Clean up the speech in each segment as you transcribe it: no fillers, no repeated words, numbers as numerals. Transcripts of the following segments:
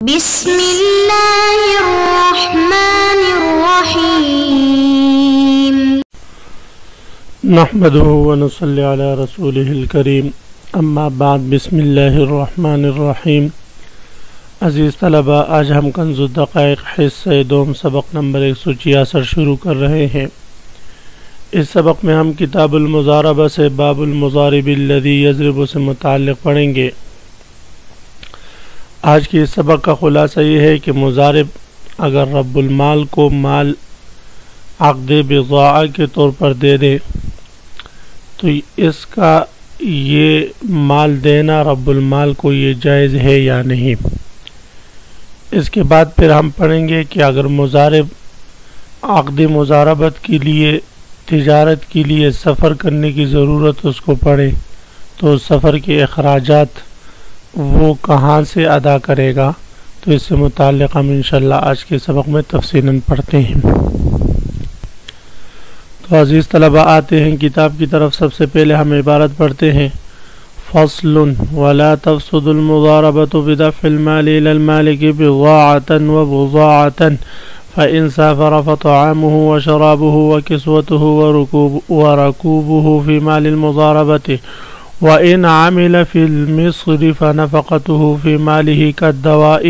بسم اللہ الرحمن الرحیم نحمده ونصلی علی رسولہ الکریم اما بعد بسم اللہ الرحمن الرحیم۔ عزیز طلبہ، آج ہم کنز الدقائق حصہ دوم سبق نمبر 166 شروع کر رہے ہیں۔ اس سبق میں ہم کتاب المضاربہ سے باب المضارب الذی یضرب سے متعلق پڑھیں گے۔ آج کی اس سبق کا خلاصہ یہ ہے کہ مضارب اگر رب المال کو مال عقد بضاعہ کے طور پر دے دے تو اس کا یہ مال دینا رب المال کو یہ جائز ہے یا نہیں۔ اس کے بعد پھر ہم پڑھیں گے کہ اگر مضارب عقد مضاربت کے لیے تجارت کے لیے سفر کرنے کی ضرورت اس کو پڑے تو سفر کے اخراجات وہ کہاں سے ادا کرے گا، تو اس سے متعلق ہم انشاءاللہ آج کے سبق میں تفصیلاً پڑھتے ہیں۔ تو عزیز طلبہ آتے ہیں کتاب کی طرف۔ سب سے پہلے ہم عبارت پڑھتے ہیں فصل ولا تفسد المضاربة بدفع المال إلى المالك بضاعة وبضاعة فإن سافر فطعامه وشرابه وكسوته وركوبه في مال المضاربة وَإِنْ عَمِلَ فِي الْمِصْرِ فَنَفَقَتُهُ فِي مَالِهِ كَالدَّوَاءِ۔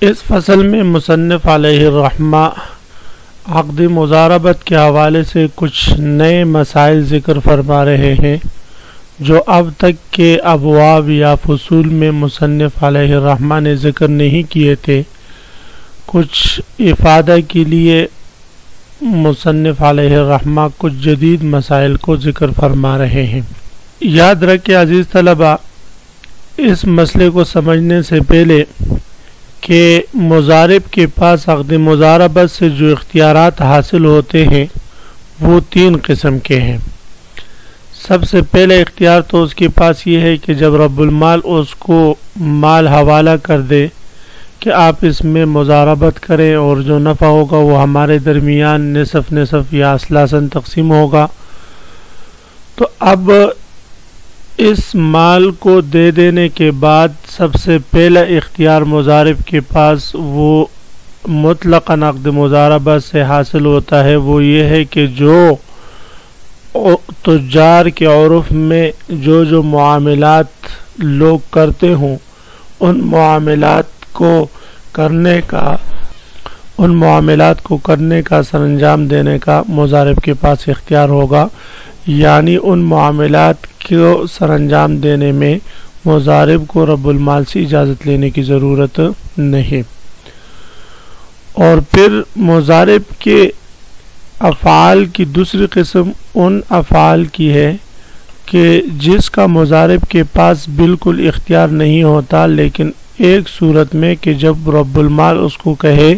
اس فصل میں مصنف علیہ الرحمہ عقد مضاربت کے حوالے سے کچھ نئے مسائل ذکر فرما رہے ہیں جو اب تک کے ابواب یا فصول میں مصنف علیہ الرحمہ نے ذکر نہیں کیے تھے۔ کچھ افادہ کے لیے مصنف علیہ الرحمہ کچھ جدید مسائل کو ذکر فرما رہے ہیں۔ یاد رکھیں عزیز طلبہ، اس مسئلے کو سمجھنے سے پہلے کہ مضارب کے پاس عقد مضاربت سے جو اختیارات حاصل ہوتے ہیں وہ 3 قسم کے ہیں۔ سب سے پہلے اختیار تو اس کے پاس یہ ہے کہ جب رب المال اس کو مال حوالہ کر دے کہ آپ اس میں مضاربت کریں اور جو نفع ہوگا وہ ہمارے درمیان نصف نصف یا اثلاثاً تقسیم ہوگا، تو اب اس مال کو دے دینے کے بعد سب سے پہلا اختیار مضارب کے پاس وہ مطلقاً عقد مضاربت سے حاصل ہوتا ہے، وہ یہ ہے کہ جو تجار کے عرف میں جو معاملات لوگ کرتے ہوں ان معاملات کو کرنے کا سرانجام دینے کا مضارب کے پاس اختیار ہوگا، یعنی ان معاملات کو سرانجام دینے میں مضارب کو رب المال سے اجازت لینے کی ضرورت نہیں۔ اور پھر مضارب کے افعال کی دوسری قسم ان افعال کی ہے کہ جس کا مضارب کے پاس بالکل اختیار نہیں ہوتا، لیکن ایک صورت میں کہ جب رب المال اس کو کہے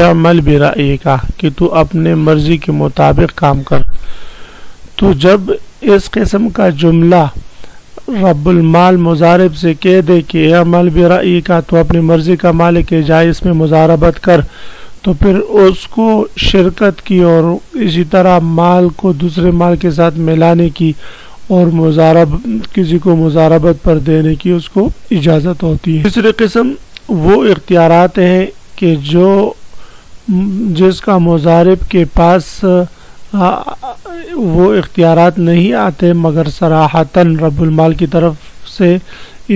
اعمل برأیک کہ تو اپنے مرضی کے مطابق کام کر، تو جب اس قسم کا جملہ رب المال مضارب سے کہہ دے کہ اعمل برأیک تو اپنی مرضی کا مالک ہے، جائے اس میں مضاربت کر، تو پھر اس کو شرکت کی اور اسی طرح مال کو دوسرے مال کے ساتھ ملانے کی اور کسی کو مضاربت پر دینے کی اس کو اجازت ہوتی ہے۔ تیسری قسم وہ اختیارات ہیں کہ جس کا مضارب کے پاس وہ اختیارات نہیں آتے مگر صراحتاً رب المال کی طرف سے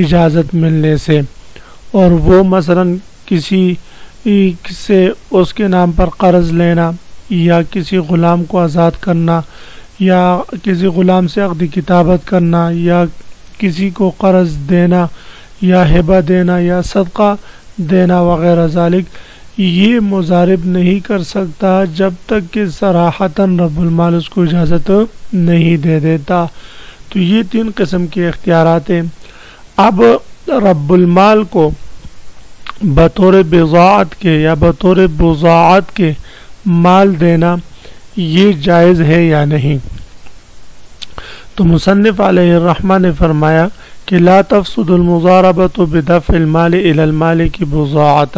اجازت ملنے سے، اور وہ مثلا کسی سے اس کے نام پر قرض لینا یا کسی غلام کو آزاد کرنا یا کسی غلام سے عقد کتابت کرنا یا کسی کو قرض دینا یا ہبہ دینا یا صدقہ دینا وغیرہ ذالک، یہ مضارب نہیں کر سکتا جب تک کہ صراحتاً رب المال اس کو اجازت نہیں دے دیتا۔ تو یہ 3 قسم کے اختیارات ہیں۔ اب رب المال کو بطور بضاعت کے یا بطور بضاعت کے مال دینا یہ جائز ہے یا نہیں؟ تو مصنف علیہ الرحمہ نے فرمایا کہ لا تفسد المضاربۃ بدفع المال الى المالک بضاعۃ،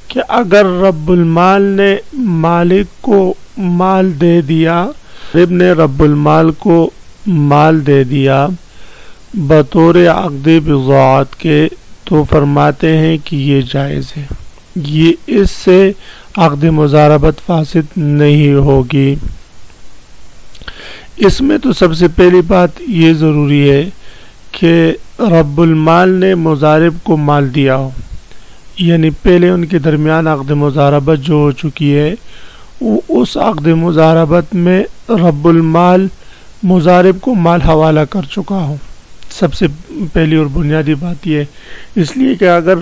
کہ اگر رب المال نے مالک کو مال دے دیا، رب المال کو مال دے دیا بطور عقد بضاعت کے تو فرماتے ہیں کہ یہ جائز ہے، یہ اس سے عقد مضاربت فاسد نہیں ہوگی۔ اس میں تو سب سے پہلی بات یہ ضروری ہے کہ رب المال نے مضارب کو مال دیا ہو، یعنی پہلے ان کے درمیان عقد مضاربت جو ہو چکی ہے، اس عقد مضاربت میں رب المال مضارب کو مال حوالہ کر چکا ہو۔ سب سے پہلی اور بنیادی بات یہ ہے، اس لیے کہ اگر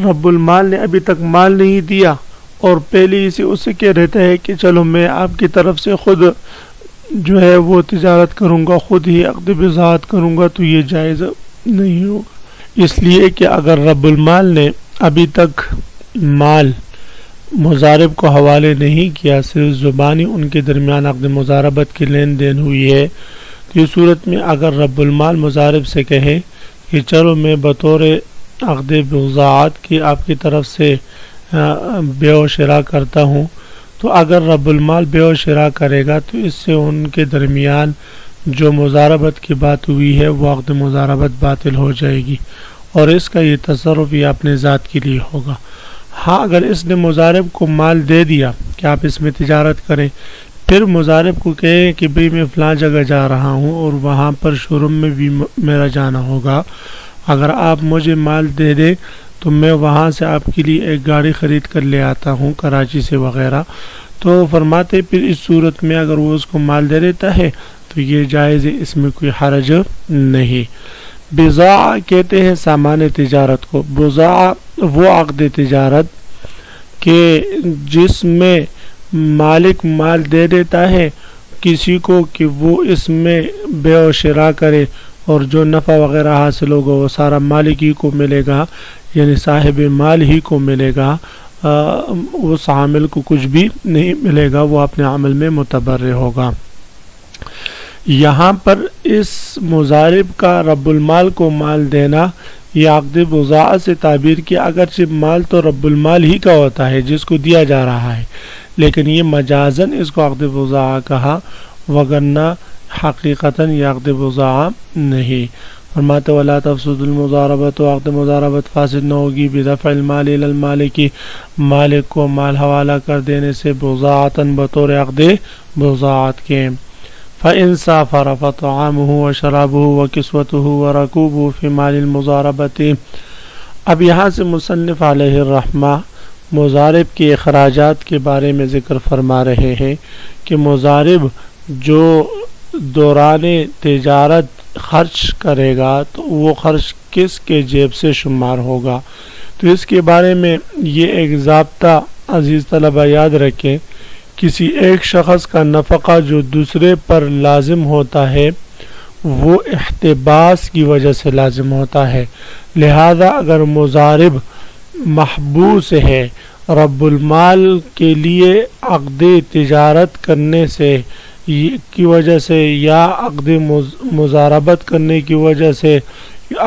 رب المال نے ابھی تک مال نہیں دیا اور پہلے سے اسے کہہ رہتا ہے کہ چلو میں آپ کی طرف سے خود جو ہے وہ تجارت کروں گا، خود ہی عقد بضاعت کروں گا، تو یہ جائز نہیں ہوگا۔ اس لیے کہ اگر رب المال نے ابھی تک مال مضارب کو حوالے نہیں کیا، صرف زبانی ان کے درمیان عقد مضاربت کی لین دین ہوئی ہے، تو اس صورت میں اگر رب المال مضارب سے کہے کہ چلو میں بطور عقد بضاعت کی آپ کی طرف سے بیع و شراء کرتا ہوں، تو اگر رب المال بیع و شراء کرے گا تو اس سے ان کے درمیان جو مضاربت کی بات ہوئی ہے وہ عقد مضاربت باطل ہو جائے گی، اور اس کا یہ تصرف یہ اپنے ذات کے لیے ہوگا۔ ہاں اگر اس نے مضارب کو مال دے دیا کہ آپ اس میں تجارت کریں، پھر مضارب کو کہے کہ بھئی میں فلاں جگہ جا رہا ہوں اور وہاں پر شو روم میں بھی میرا جانا ہوگا، اگر آپ مجھے مال دے دیں تو میں وہاں سے آپ کے لیے ایک گاڑی خرید کر لے آتا ہوں کراچی سے وغیرہ، تو فرماتے پھر اس صورت میں اگر وہ اس کو مال دے دیتا ہے تو یہ جائز ہے، اس میں کوئی حرج نہیں۔ بضاع کہتے ہیں سامان تجارت کو، بضاع وہ عقد تجارت کہ جس میں مالک مال دے دیتا ہے کسی کو کہ وہ اس میں بیع و شراء کرے، اور جو نفع وغیرہ حاصل ہوگا وہ سارا مالک ہی کو ملے گا، یعنی صاحب مال ہی کو ملے گا، اس عامل کو کچھ بھی نہیں ملے گا، وہ اپنے عمل میں متبرع ہوگا۔ یہاں پر اس مضارب کا رب المال کو مال دینا یہ عقد بضاعت سے تعبیر کیا، اگرچہ مال تو رب المال ہی کا ہوتا ہے جس کو دیا جا رہا ہے، لیکن یہ مجازن اس کو عقد بضاعت کہا، وگرنہ حقیقتاً یہ عقد بضاعت نہیں۔ فرماتے ولا تفسد المضاربۃ، عقد مضاربت فاسد نہ ہوگی بدفع المال الی المالک، مالک کو مال حوالہ کر دینے سے، بضاعتاً بطور عقد بضاعت کے۔ فإن سافر فطعامه وشرابه وكسوته وركوبه في مال المضاربة۔ اب یہاں سے مصنف علیہ الرحمہ مضارب کے اخراجات کے بارے میں ذکر فرما رہے ہیں کہ مضارب جو دوران تجارت خرچ کرے گا تو وہ خرچ کس کے جیب سے شمار ہوگا، تو اس کے بارے میں یہ ایک ضابطہ عزیز طلبہ یاد رکھیں، کسی ایک شخص کا نفقہ جو دوسرے پر لازم ہوتا ہے وہ احتباس کی وجہ سے لازم ہوتا ہے، لہذا اگر مضارب محبوس ہے رب المال کے لیے عقد تجارت کرنے سے کی وجہ سے یا عقد مضاربت کرنے کی وجہ سے،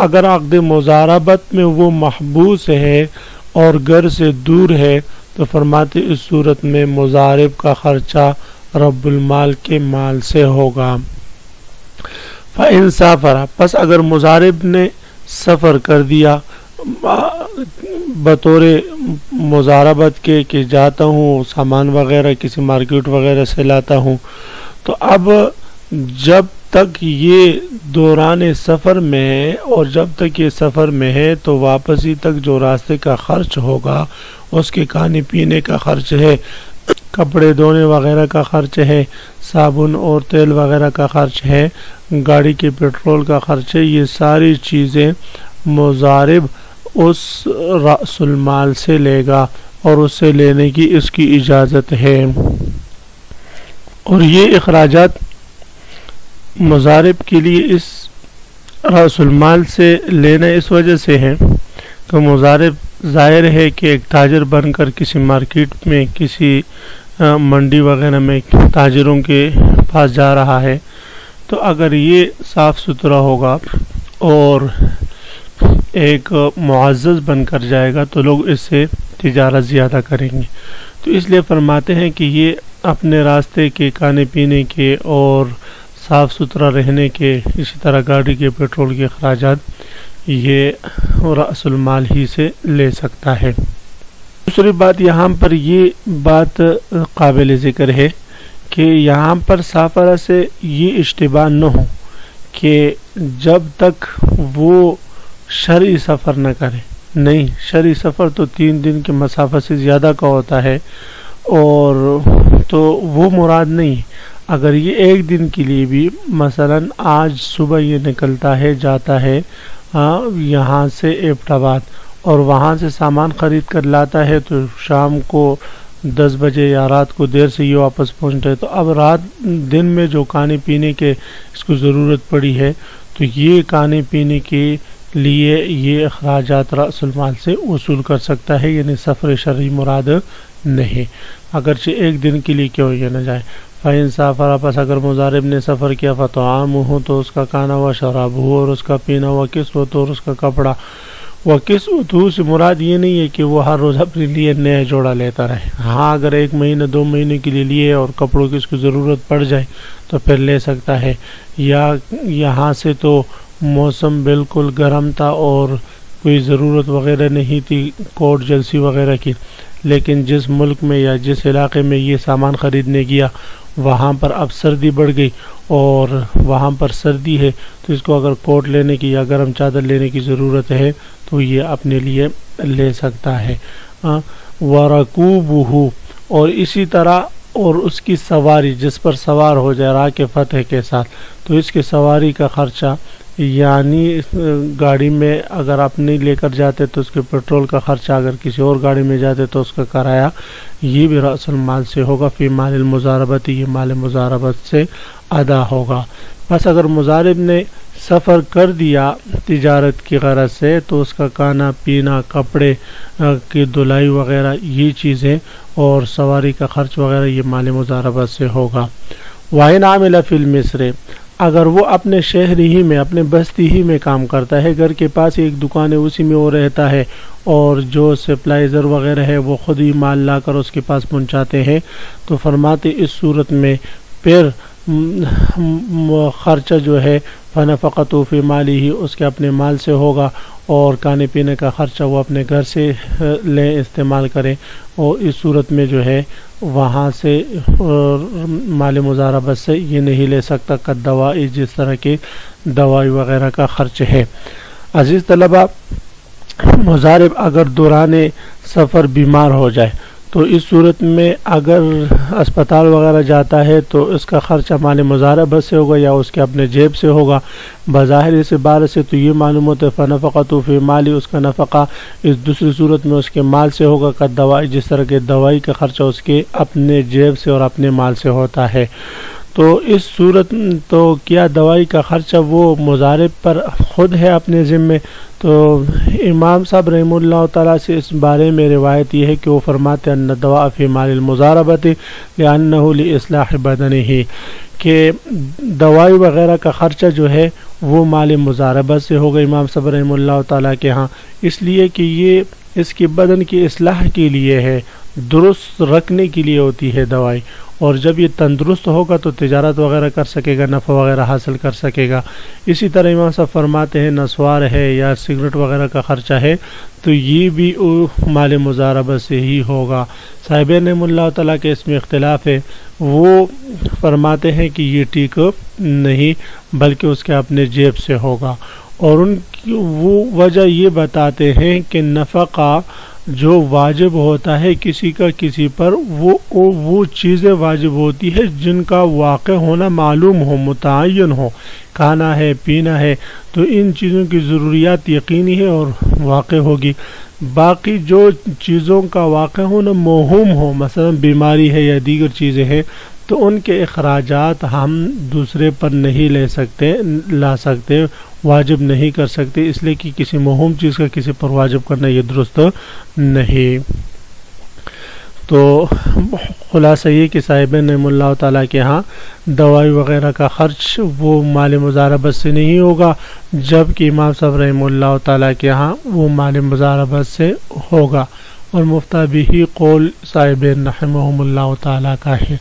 اگر عقد مضاربت میں وہ محبوس ہے اور گھر سے دور ہے تو فرماتے اس صورت میں مضارب کا خرچہ رب المال کے مال سے ہوگا۔ فَإِن سَافَرَ، پس اگر مضارب نے سفر کر دیا بطور مضاربت کے کہ جاتا ہوں سامان وغیرہ کسی مارکیٹ وغیرہ سے لاتا ہوں، تو اب جب تک یہ دوران سفر میں ہے اور جب تک یہ سفر میں ہے تو واپسی تک جو راستے کا خرچ ہوگا، اس کے کھانے پینے کا خرچ ہے، کپڑے دھونے وغیرہ کا خرچ ہے، صابن اور تیل وغیرہ کا خرچ ہے، گاڑی کے پیٹرول کا خرچ ہے، یہ ساری چیزیں مضارب اس رأس المال سے لے گا اور اس سے لینے کی اس کی اجازت ہے۔ اور یہ اخراجات مضارب کے لیے اس رأس المال سے لینا اس وجہ سے ہے کہ مضارب ظاہر ہے کہ ایک تاجر بن کر کسی مارکیٹ میں کسی منڈی وغیرہ میں تاجروں کے پاس جا رہا ہے، تو اگر یہ صاف ستھرا ہوگا اور ایک معزز بن کر جائے گا تو لوگ اس سے تجارت زیادہ کریں گے، تو اس لیے فرماتے ہیں کہ یہ اپنے راستے کے کھانے پینے کے اور صاف ستھرا رہنے کے، اسی طرح گاڑی کے پیٹرول کے اخراجات، یہ رأس المال ہی سے لے سکتا ہے۔ دوسری بات یہاں پر یہ بات قابل ذکر ہے کہ یہاں پر سافرہ سے یہ اشتباہ نہ ہو کہ جب تک وہ شرعی سفر نہ کرے، نہیں، شرعی سفر تو 3 دن کے مسافت سے زیادہ کا ہوتا ہے، اور تو وہ مراد نہیں۔ اگر یہ 1 دن کے لیے بھی مثلا آج صبح یہ نکلتا ہے، جاتا ہے یہاں سے ایبٹ آباد اور وہاں سے سامان خرید کر لاتا ہے، تو شام کو 10 بجے یا رات کو دیر سے یہ واپس پہنچتا ہے، تو اب رات دن میں جو کھانے پینے کے اس کو ضرورت پڑی ہے، تو یہ کھانے پینے کے لیے یہ اخراجات رأس المال سے وصول کر سکتا ہے، یعنی سفر شرعی مراد نہیں، اگرچہ 1 دن کے لیے کیوں یہ نہ جائے۔ فَإِن سَافَرَ، پس اگر مضارب نے سفر کیا، فَطَعَامُهُ، تو اس کا کھانا، وَشَرَابُهُ، اور اس کا پینا، وَكِسْوَتُهُ، اور اس کا کپڑا۔ وَكِسْوَتُهُ سے مراد یہ نہیں ہے کہ وہ ہر روز اپنے لیے نیا جوڑا لیتا رہے، ہاں اگر 1 مہینہ 2 مہینے کے لیے لیے اور کپڑوں کی اس کو ضرورت پڑ جائے تو پھر لے سکتا ہے، یا یہاں سے تو موسم بالکل گرم تھا اور کوئی ضرورت وغیرہ نہیں تھی کوٹ جلسی وغیرہ کی، لیکن جس ملک میں یا جس علاقے میں یہ سامان خریدنے گیا وہاں پر اب سردی بڑھ گئی اور وہاں پر سردی ہے، تو اس کو اگر کوٹ لینے کی یا گرم چادر لینے کی ضرورت ہے تو یہ اپنے لیے لے سکتا ہے۔ وَرَكُوبُهُ، اور اسی طرح اور اس کی سواری، جس پر سوار ہو جائے را کے فتح کے ساتھ، تو اس کی سواری کا خرچہ، یعنی گاڑی میں اگر آپ نہیں لے کر جاتے تو اس کے پیٹرول کا خرچہ، اگر کسی اور گاڑی میں جاتے تو اس کا کرایہ، یہ بھی رأس المال سے ہوگا، فی مال المضاربت، یہ مال مضاربت سے ادا ہوگا۔ بس اگر مضارب نے سفر کر دیا تجارت کی غرض سے تو اس کا کھانا پینا، کپڑے کی دھلائی وغیرہ یہ چیزیں اور سواری کا خرچ وغیرہ یہ مال مضاربت سے ہوگا۔ وَإِنْ عَمِلَ فِي الْمِصْرِ، اگر وہ اپنے شہر ہی میں، اپنے بستی ہی میں کام کرتا ہے، گھر کے پاس ایک دکان ہے اسی میں وہ رہتا ہے، اور جو سپلائزر وغیرہ ہے وہ خود ہی مال لا کر اس کے پاس پہنچاتے ہیں، تو فرماتے اس صورت میں پھر خرچہ جو ہے فنفقتہ فی مالہ، اس کے اپنے مال سے ہوگا، اور کھانے پینے کا خرچہ وہ اپنے گھر سے لیں، استعمال کریں، اور اس صورت میں جو ہے وہاں سے مال مضاربت سے یہ نہیں لے سکتا، کدوائی، جس طرح کے دوائی وغیرہ کا خرچ ہے۔ عزیز طلبہ، مضارب اگر دوران سفر بیمار ہو جائے تو اس صورت میں اگر اسپتال وغیرہ جاتا ہے تو اس کا خرچہ مال مضاربت سے ہوگا یا اس کے اپنے جیب سے ہوگا۔ بظاہر اس عبارت سے تو یہ معلوم ہوتا ہے فنفقتہ فی مالی، اس کا نفقہ اس دوسری صورت میں اس کے مال سے ہوگا، کا دوائی، جس طرح کے دوائی کا خرچہ اس کے اپنے جیب سے اور اپنے مال سے ہوتا ہے۔ تو اس صورت تو کیا دوائی کا خرچہ وہ مضارب پر خود ہے اپنے ذمے، تو امام صاحب رحمہ اللہ تعالیٰ سے اس بارے میں روایت یہ ہے کہ وہ فرماتے ہیں ان الدواء فی مال المضاربۃ لأنہ لإصلاح بدنہ، کہ دوائی وغیرہ کا خرچہ جو ہے وہ مال مضاربت سے ہوگا امام صاحب رحمہ اللہ تعالیٰ کے ہاں، اس لیے کہ یہ اس کی بدن کی اصلاح کے لیے ہے، درست رکھنے کے لیے ہوتی ہے دوائی، اور جب یہ تندرست ہوگا تو تجارت وغیرہ کر سکے گا، نفع وغیرہ حاصل کر سکے گا۔ اسی طرح امام صاحب فرماتے ہیں نسوار ہے یا سگریٹ وغیرہ کا خرچہ ہے تو یہ بھی مال مضاربت سے ہی ہوگا۔ صاحبین رحمہ اللہ تعالیٰ کے اس میں اختلاف ہے، وہ فرماتے ہیں کہ یہ ٹھیک نہیں بلکہ اس کے اپنے جیب سے ہوگا، اور ان کی وہ وجہ یہ بتاتے ہیں کہ نفقہ جو واجب ہوتا ہے کسی کا کسی پر، وہ چیزیں واجب ہوتی ہے جن کا واقع ہونا معلوم ہو، متعین ہو، کھانا ہے، پینا ہے، تو ان چیزوں کی ضروریات یقینی ہے اور واقع ہوگی۔ باقی جو چیزوں کا واقع ہونا موہوم ہو، مثلا بیماری ہے یا دیگر چیزیں ہیں، تو ان کے اخراجات ہم دوسرے پر نہیں لا سکتے، واجب نہیں کر سکتے، اس لیے کہ کسی موہوم چیز کا کسی پر واجب کرنا یہ درست نہیں۔ تو خلاصہ یہ کہ صاحبین رحمہ اللہ تعالیٰ کے ہاں دوائی وغیرہ کا خرچ وہ مال مضاربت سے نہیں ہوگا، جبکہ امام صاحب رحمہ اللہ تعالیٰ کے ہاں وہ مال مضاربت سے ہوگا، اور مفتہ بھی قول صاحبین رحمہم اللہ تعالیٰ کا ہے۔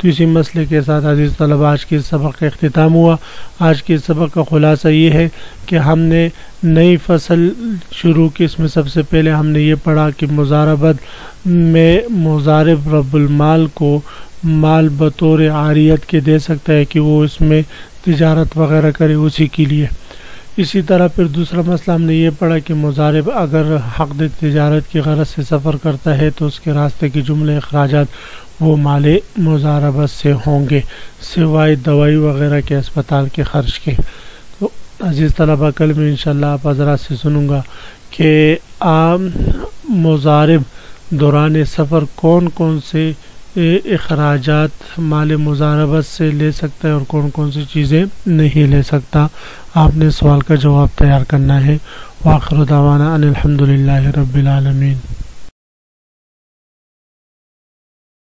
تو اسی مسئلے کے ساتھ عزیز طلبہ آج کے سبق کا اختتام ہوا۔ آج کے سبق کا خلاصہ یہ ہے کہ ہم نے نئی فصل شروع کی، اس میں سب سے پہلے ہم نے یہ پڑھا کہ مضاربت میں مضارب رب المال کو مال بطور عاریت کے دے سکتا ہے کہ وہ اس میں تجارت وغیرہ کرے اسی کے لیے۔ اسی طرح پھر دوسرا مسئلہ ہم نے یہ پڑھا کہ مضارب اگر حقد تجارت کی غرض سے سفر کرتا ہے تو اس کے راستے کے جملے اخراجات وہ مال مضاربت سے ہوں گے سوائے دوائی وغیرہ کے اسپتال کے خرچ کے۔ تو عزیز طلبہ کل میں انشاءاللہ آپ حضرات سے سنوں گا کہ عام مضارب دوران سفر کون کون سے اخراجات مال مضاربت سے لے سکتا ہے اور کون کون سی چیزیں نہیں لے سکتا۔ آپ نے سوال کا جواب تیار کرنا ہے۔ وآخر دعوانا ان الحمدللہ رب العالمین۔